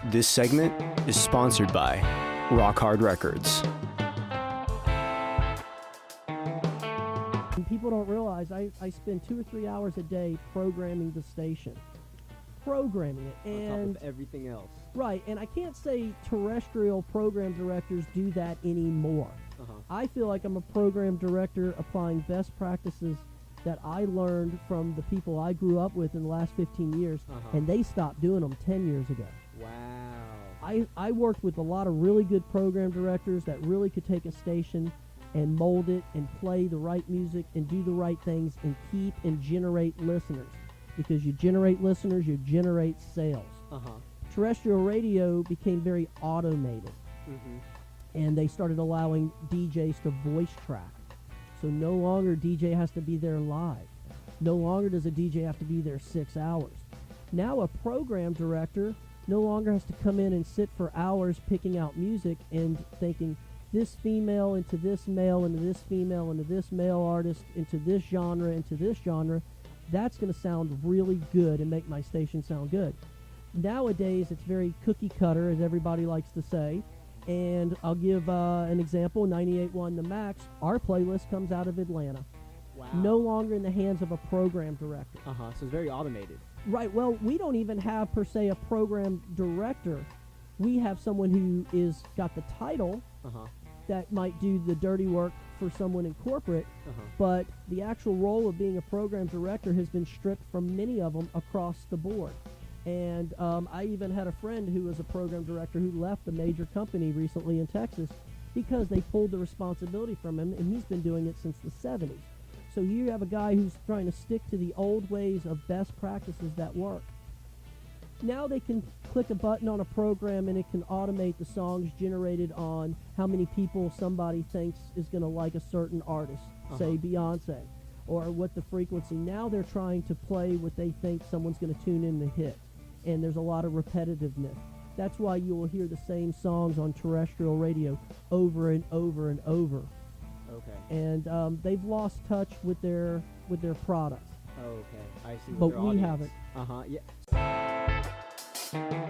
This segment is sponsored by Rock Hard Records. And people don't realize I spend 2 or 3 hours a day programming the station. Programming it. And on top of everything else. Right, and I can't say terrestrial program directors do that anymore. I feel like I'm a program director applying best practices that I learned from the people I grew up with in the last 15 years, and they stopped doing them 10 years ago. Wow. I worked with a lot of really good program directors that really could take a station and mold it and play the right music and do the right things and keep and generate listeners. Because you generate listeners, you generate sales. Terrestrial radio became very automated. And they started allowing DJs to voice track. So no longer DJ has to be there live. No longer does a DJ have to be there 6 hours. Now a program director no longer has to come in and sit for hours picking out music and thinking this female into this male into this female into this male artist into this genre into this genre. That's going to sound really good and make my station sound good. Nowadays it's very cookie cutter, as everybody likes to say. And I'll give an example, 98.1 The Max, our playlist comes out of Atlanta. Wow. No longer in the hands of a program director. So it's very automated. Right, well, we don't even have, per se, a program director. We have someone who is got the title that might do the dirty work for someone in corporate, but the actual role of being a program director has been stripped from many of them across the board. And I even had a friend who was a program director who left a major company recently in Texas because they pulled the responsibility from him, and he's been doing it since the 70s. So you have a guy who's trying to stick to the old ways of best practices that work. Now they can click a button on a program and it can automate the songs generated on how many people somebody thinks is going to like a certain artist, say Beyonce, or what the frequency. Now they're trying to play what they think someone's going to tune in to hit. And there's a lot of repetitiveness. That's why you will hear the same songs on terrestrial radio over and over and over. Okay. And they've lost touch with their product. Okay, I see. But Their we audience. haven't. Yeah.